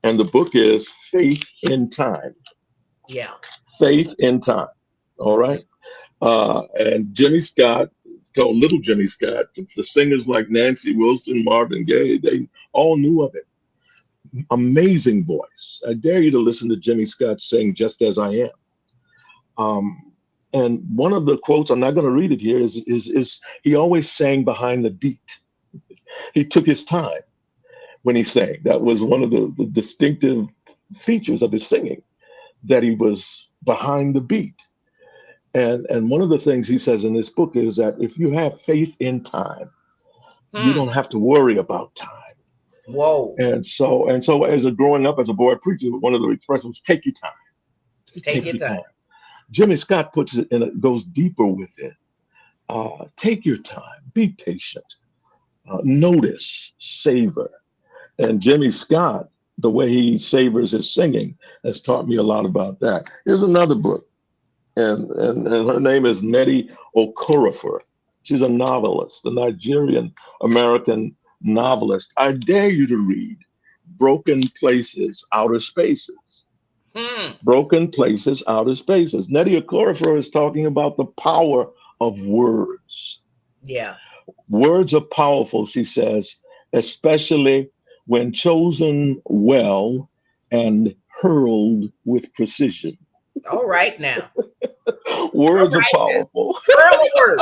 and the book is Faith in Time. Yeah. Faith in Time. All right. And Jimmy Scott, called Little Jimmy Scott, the singers like Nancy Wilson, Marvin Gaye, they all knew of it. Amazing voice. I dare you to listen to Jimmy Scott sing Just As I Am. And one of the quotes, I'm not going to read it here, is he always sang behind the beat. He took his time when he sang. That was one of the distinctive features of his singing, that he was behind the beat. And one of the things he says in this book is that if you have faith in time, you don't have to worry about time. Whoa. And so as growing up as a boy preacher, one of the expressions was take your time. Take your time. Jimmy Scott puts it in, it goes deeper with it. Take your time, be patient, notice, savor. And Jimmy Scott, the way he savors his singing, has taught me a lot about that. Here's another book, and her name is Nnedi Okorafor. She's a novelist, a Nigerian American novelist. I dare you to read broken places, outer spaces. Broken places, outer spaces. Nettie Okorafor is talking about the power of words. Yeah. Words are powerful, she says, especially when chosen well and hurled with precision. All right now. Words All are right now. powerful. Hurl a word.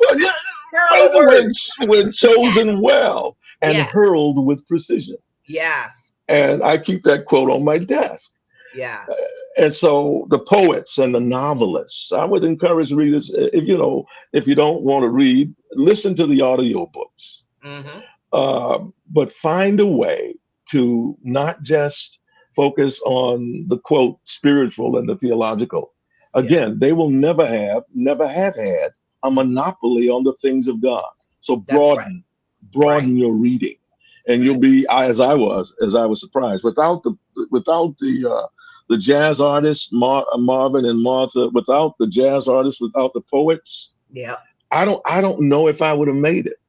Well, yeah, Hurl a word. when chosen well and Yes. hurled with precision. Yes. And I keep that quote on my desk. Yes. And so the poets and the novelists, I would encourage readers, if you don't want to read, listen to the audiobooks. But find a way to not just focus on the quote spiritual and the theological. Again, they will never have had a monopoly on the things of God. So That's right. broaden your reading, and you'll be as I was surprised without the jazz artists Marvin and Martha, without the jazz artists, without the poets. Yeah. I don't know if I would have made it.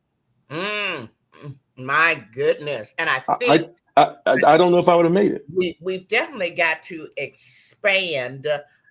My goodness. And I think I don't know if I would have made it. We've definitely got to expand.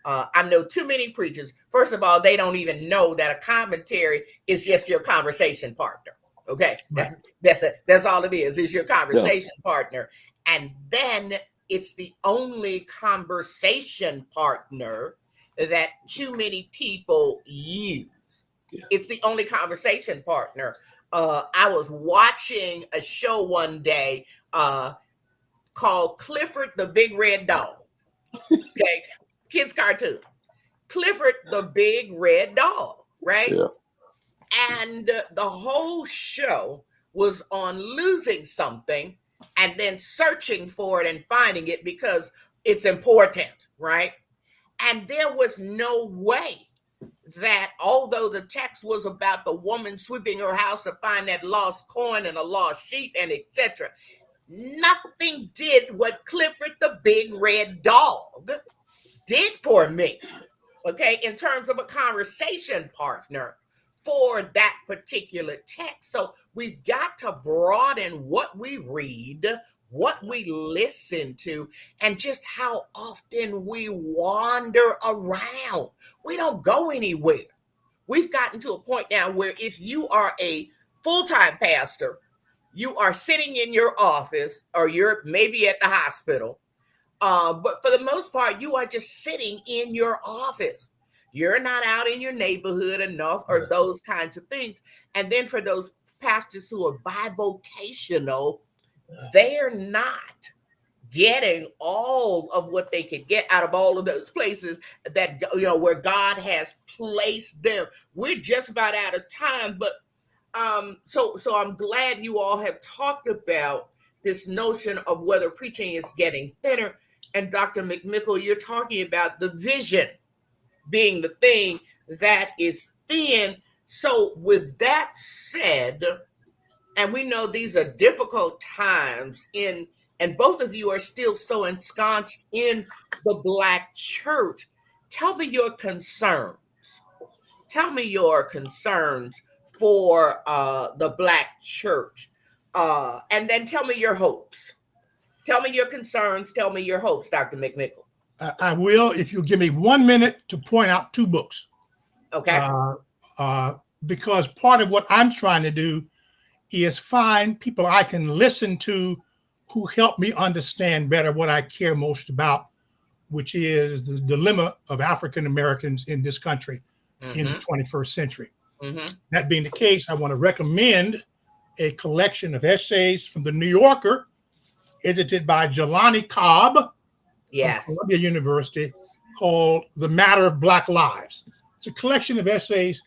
I know too many preachers. First of all, they don't even know that a commentary is just your conversation partner. Okay, Right. That's all it is. Is your conversation partner, and then it's the only conversation partner that too many people use. Yeah. It's the only conversation partner. I was watching a show one day called Clifford the Big Red Dog. Okay, kids cartoon. Clifford the Big Red Dog, right? Yeah. And the whole show was on losing something and then searching for it and finding it because it's important, right? And there was no way that, although the text was about the woman sweeping her house to find that lost coin and a lost sheep and etc., nothing did what Clifford the Big Red Dog did for me, okay, in terms of a conversation partner for that particular text. So we've got to broaden what we read, what we listen to, and just how often we wander around. We don't go anywhere. We've gotten to a point now where if you are a full-time pastor, you are sitting in your office or you're maybe at the hospital, but for the most part, you are just sitting in your office. You're not out in your neighborhood enough or those kinds of things. And then for those pastors who are bivocational, they're not getting all of what they could get out of all of those places that, where God has placed them. We're just about out of time, but so I'm glad you all have talked about this notion of whether preaching is getting thinner. And Dr. McMickle, you're talking about the vision being the thing that is thin. So with that said, and we know these are difficult times and both of you are still so ensconced in the Black church. Tell me your concerns. Tell me your concerns for the Black church. And then tell me your hopes. Tell me your concerns. Tell me your hopes, Dr. McMickle. I will, if you give me 1 minute to point out 2 books. Okay. Because part of what I'm trying to do is find people I can listen to who help me understand better what I care most about, which is the dilemma of African Americans in this country in the 21st century. That being the case, I want to recommend a collection of essays from the New Yorker, edited by Jelani Cobb from Columbia University, called The Matter of Black Lives. It's a collection of essays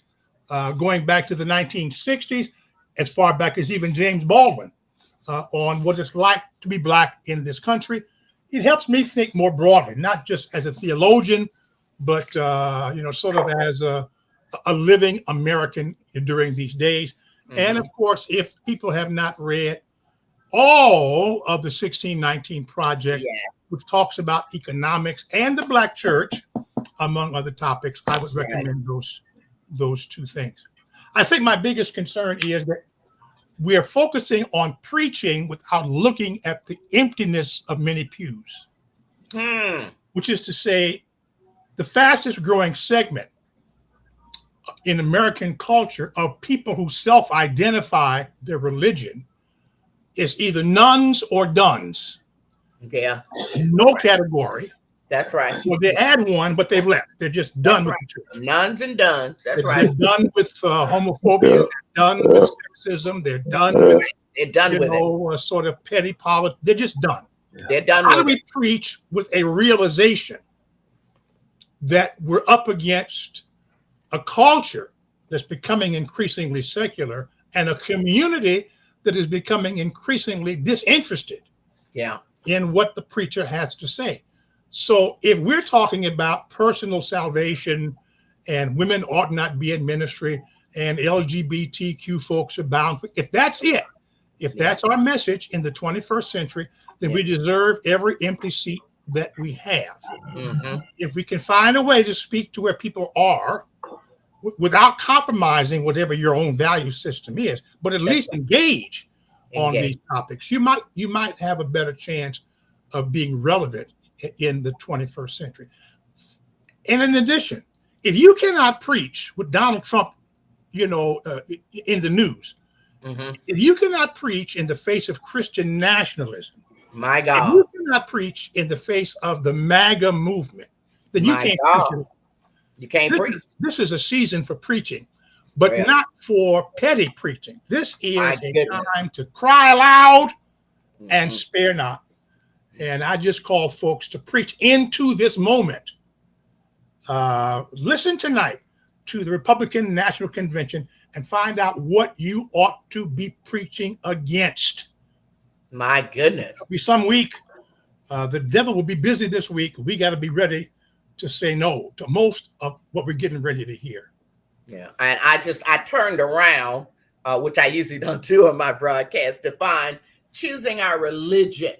going back to the 1960s, as far back as even James Baldwin, on what it's like to be Black in this country. It helps me think more broadly, not just as a theologian, but sort of as a living American during these days. And of course, if people have not read all of the 1619 Project, which talks about economics and the Black church, among other topics, I would recommend those 2 things. I think my biggest concern is that we are focusing on preaching without looking at the emptiness of many pews, which is to say, the fastest growing segment in American culture of people who self-identify their religion is either nuns or duns. Yeah. No category. That's right. Well, they had one, but they've left. They're just done with the church. Nuns and duns. That's They're right. done with homophobia. They're done with sexism. They're done with, They're done with it. Sort of petty politics. They're just done. They're done How do with we it. preach with a realization that we're up against a culture that's becoming increasingly secular and a community that is becoming increasingly disinterested in what the preacher has to say? So if we're talking about personal salvation and women ought not be in ministry and LGBTQ folks are bound, if that's it, if that's our message in the 21st century, then we deserve every empty seat that we have. If we can find a way to speak to where people are without compromising whatever your own value system is, but at least engage on these topics, you might have a better chance of being relevant in the 21st century. And in addition, if you cannot preach with Donald Trump, in the news, if you cannot preach in the face of Christian nationalism, my God, if you cannot preach in the face of the MAGA movement, then you can't preach. You can't preach. This is a season for preaching, but not for petty preaching. This is a time to cry aloud and spare not. And I just call folks to preach into this moment. Listen tonight to the Republican National Convention and find out what you ought to be preaching against. My goodness. It'll be some week. The devil will be busy this week. We got to be ready to say no to most of what we're getting ready to hear. Yeah. And I turned around, which I usually don't do on my broadcast, to find Choosing Our Religion.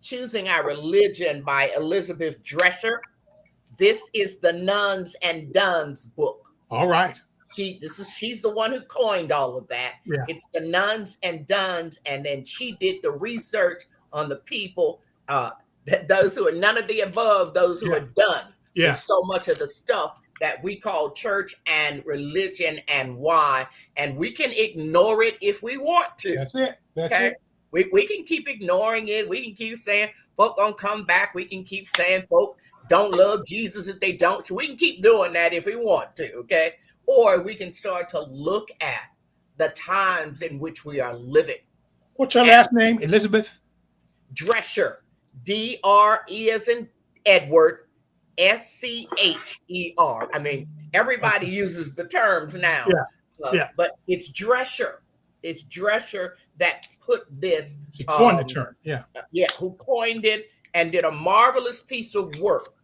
Choosing Our Religion by Elizabeth Drescher. This is the Nuns and Duns book. All right. She's the one who coined all of that. Yeah. It's the Nuns and Duns, and then she did the research on the people, those who are none of the above, those who are done. Yeah. So much of the stuff that we call church and religion and why, and we can ignore it if we want to. That's it. That's it. We can keep ignoring it. We can keep saying folk gonna come back. We can keep saying folk don't love Jesus if they don't. So we can keep doing that if we want to, okay? Or we can start to look at the times in which we are living. What's your last name? Elizabeth? Drescher. D-R-E as in Edward, S-C-H-E-R. I mean, everybody uses the terms now. But it's Drescher. It's Drescher that put this. He coined the term. Who coined it and did a marvelous piece of work.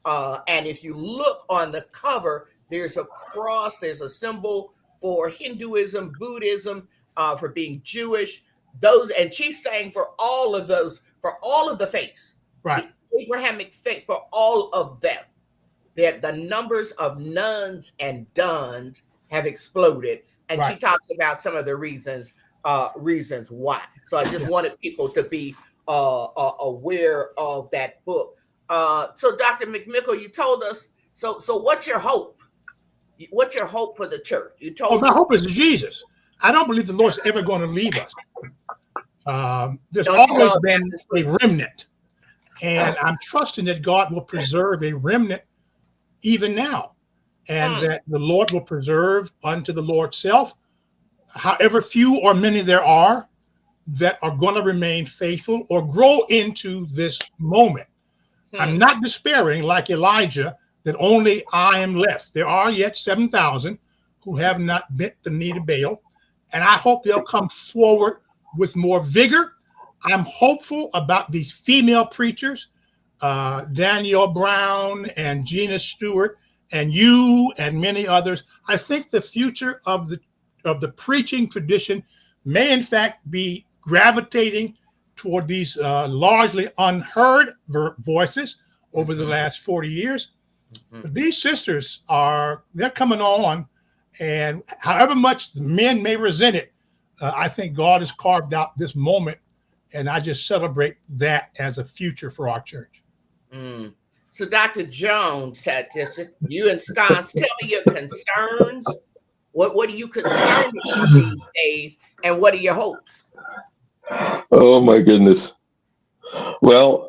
And if you look on the cover, there's a cross, there's a symbol for Hinduism, Buddhism, for being Jewish. Those, and she's saying for all of those, for all of the faiths, right? The Abrahamic faith, for all of them, that the numbers of nuns and duns have exploded. And she talks about some of the reasons why. So I just wanted people to be aware of that book. So Dr. McMickle, you told us, so what's your hope? What's your hope for the church? You told my hope is Jesus. I don't believe the Lord's ever going to leave us. There's always been a remnant. And I'm trusting that God will preserve a remnant even now. And that the Lord will preserve unto the Lord's self, however few or many there are that are going to remain faithful or grow into this moment. I'm not despairing like Elijah that only I am left. There are yet 7,000 who have not bent the knee to Baal. And I hope they'll come forward with more vigor. I'm hopeful about these female preachers, Danielle Brown and Gina Stewart, and you and many others. I think the future of the preaching tradition may in fact be gravitating toward these largely unheard voices over the last 40 years. But these sisters they're coming on, and however much the men may resent it, I think God has carved out this moment, and I just celebrate that as a future for our church. Mm. So, Dr. Jones, just you and Scones, tell me your concerns. What are you concerned about these days, and what are your hopes? Oh my goodness. Well,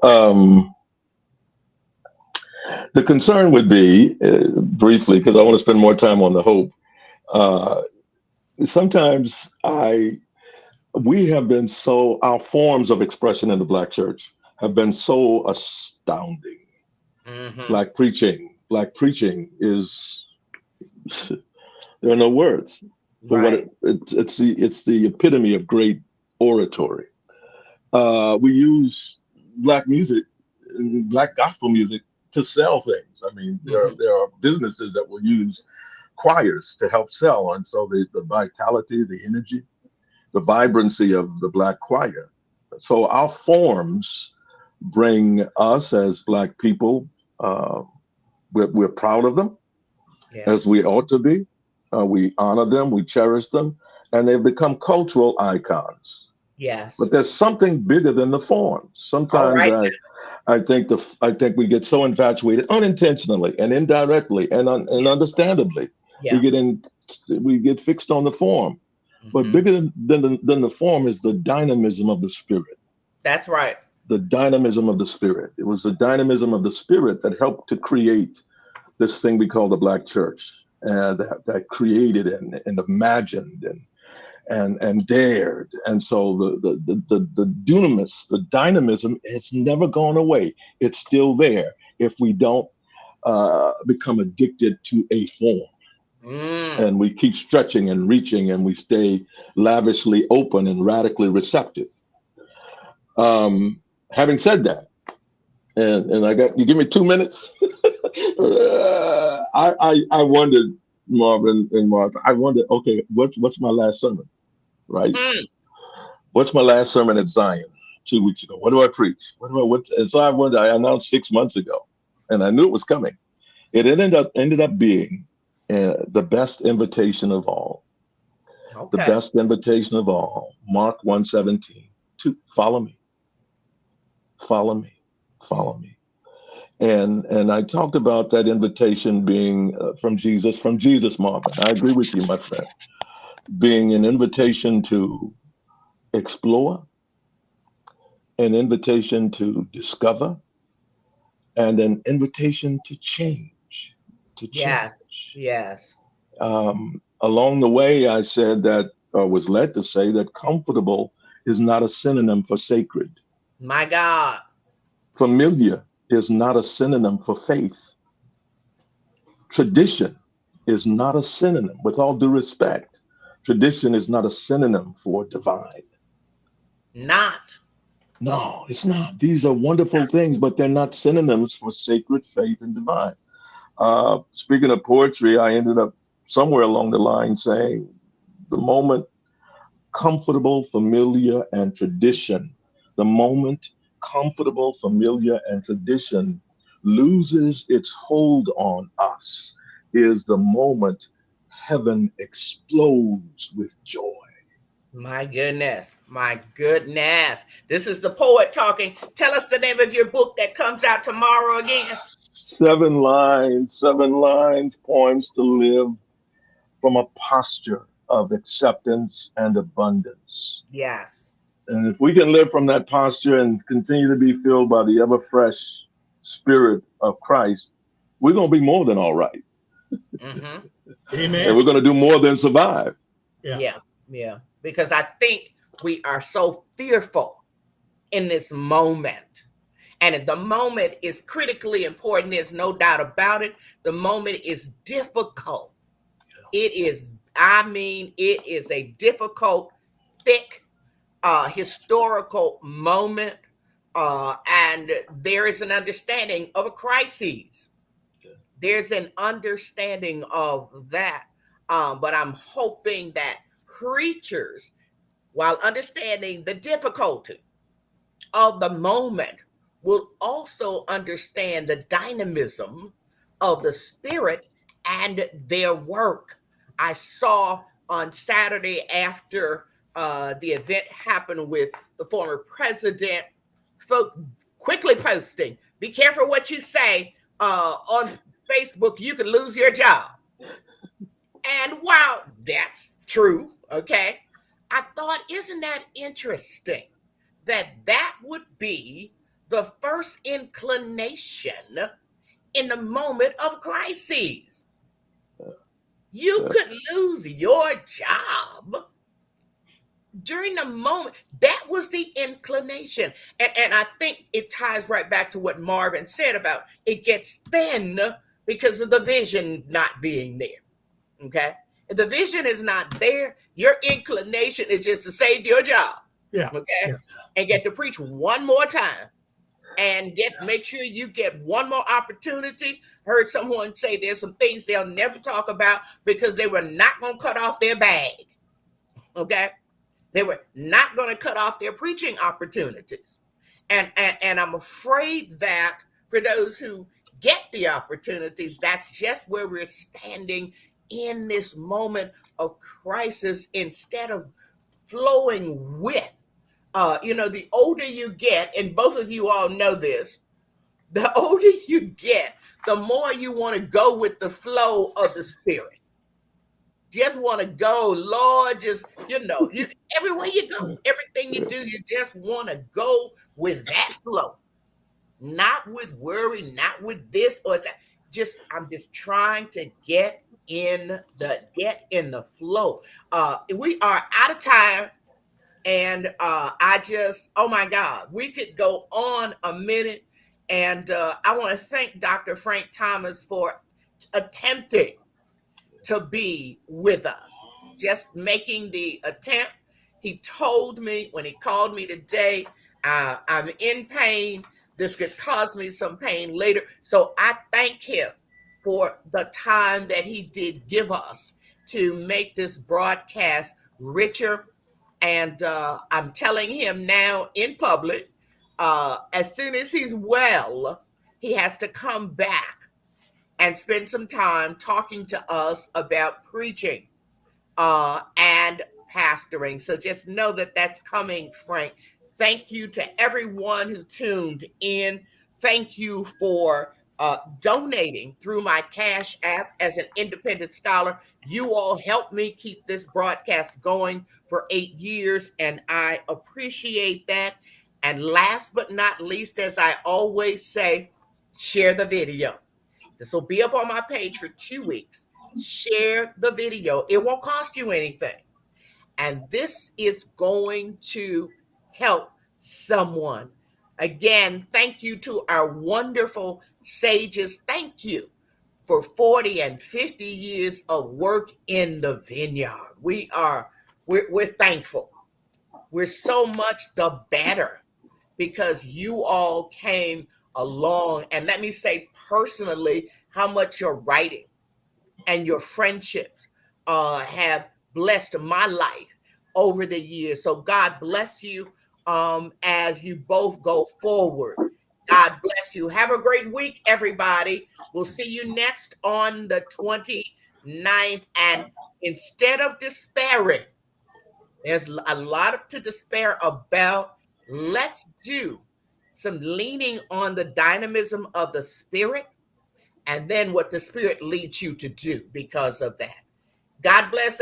the concern would be, briefly, because I want to spend more time on the hope. Sometimes we have been our forms of expression in the Black church have been so astounding. Mm-hmm. Black preaching is, there are no words for Right. it's the epitome of great oratory. We use Black music, Black gospel music, to sell things. I mean, there are businesses that will use choirs to help sell, and so the vitality, the energy, the vibrancy of the Black choir. So our forms bring us as Black people. We're proud of them, Yeah. as we ought to be. We honor them, we cherish them, and they've become cultural icons. Yes. But there's something bigger than the forms. Sometimes Right. I think we get so infatuated unintentionally and indirectly and understandably. Yeah. We get fixed on the form. But bigger than the form is the dynamism of the spirit. That's right. The dynamism of the spirit. It was the dynamism of the spirit that helped to create this thing we call the Black church, that created and imagined and dared. And so the dunamis, the dynamism, has never gone away. It's still there if we don't become addicted to a form. And we keep stretching and reaching, and we stay lavishly open and radically receptive. Having said that, and you give me 2 minutes. I wondered, Marvin and Martha. I wondered, okay, what's my last sermon, right? What's my last sermon at Zion 2 weeks ago? What do I preach? And so I wondered. I announced 6 months ago, and I knew it was coming. It ended up being the best invitation of all. Okay. The best invitation of all. Mark 1:17. To follow me. Follow me. Follow me. And I talked about that invitation being from Jesus, Marvin. I agree with you, my friend. Being an invitation to explore, an invitation to discover, and an invitation to change. Yes. Along the way, I said that, or was led to say that comfortable is not a synonym for sacred. My God. Familiar is not a synonym for faith. Tradition is not a synonym, with all due respect. Tradition is not a synonym for divine. No, it's not. These are wonderful things, but they're not synonyms for sacred, faith, and divine. Speaking of poetry, I ended up somewhere along the line saying the moment comfortable, familiar, and tradition, the moment comfortable, familiar, and tradition loses its hold on us is the moment heaven explodes with joy. My goodness. My goodness. This is the poet talking. Tell us the name of your book that comes out tomorrow again. 7 lines, poems to live from a posture of acceptance and abundance. Yes. And if we can live from that posture and continue to be filled by the ever fresh spirit of Christ, we're going to be more than all right. Mm-hmm. Amen. And we're going to do more than survive. Yeah. Because I think we are so fearful in this moment. And the moment is critically important. There's no doubt about it. The moment is difficult. It is a difficult, thick, historical moment. And there is an understanding of a crisis. There's an understanding of that. But I'm hoping that preachers, while understanding the difficulty of the moment, will also understand the dynamism of the spirit and their work. I saw on Saturday after the event happened with the former president, folk quickly posting, be careful what you say on Facebook, you could lose your job. And while that's true, okay, I thought, isn't that interesting that that would be the first inclination in the moment of crises? You could lose your job during the moment. That was the inclination. And I think it ties right back to what Marvin said about it gets thin because of the vision not being there. Okay. If the vision is not there, your inclination is just to save your job. Yeah. Okay. Yeah. And get to preach one more time and make sure you get one more opportunity. Heard someone say there's some things they'll never talk about because they were not going to cut off their bag. Okay. They were not going to cut off their preaching opportunities. And I'm afraid that for those who get the opportunities, that's just where we're standing in this moment of crisis instead of flowing with. The older you get, and both of you all know this, the older you get, the more you want to go with the flow of the Spirit. Just want to go, Lord, just, everywhere you go, everything you do, you just want to go with that flow. Not with worry, not with this or that. I'm just trying to get in the flow. We are out of time. And oh my God, we could go on a minute. And I want to thank Dr. Frank Thomas for attempting to be with us, just making the attempt. He told me when he called me today, I'm in pain. This could cause me some pain later. So I thank him for the time that he did give us to make this broadcast richer. And I'm telling him now in public, as soon as he's well, he has to come back and spend some time talking to us about preaching and pastoring. So just know that that's coming, Frank. Thank you to everyone who tuned in. Thank you for donating through my Cash App as an independent scholar. You all helped me keep this broadcast going for 8 years, and I appreciate that. And last but not least, as I always say, share the video. This will be up on my page for 2 weeks. Share the video. It won't cost you anything. And this is going to help someone. Again, thank you to our wonderful sages. Thank you for 40 and 50 years of work in the vineyard. We're thankful. We're so much the better because you all came along. And let me say personally how much your writing and your friendships have blessed my life over the years. So God bless you as you both go forward. God bless you. Have a great week, everybody. We'll see you next on the 29th. And instead of despairing, there's a lot to despair about. Let's do some leaning on the dynamism of the Spirit and then what the Spirit leads you to do because of that. God bless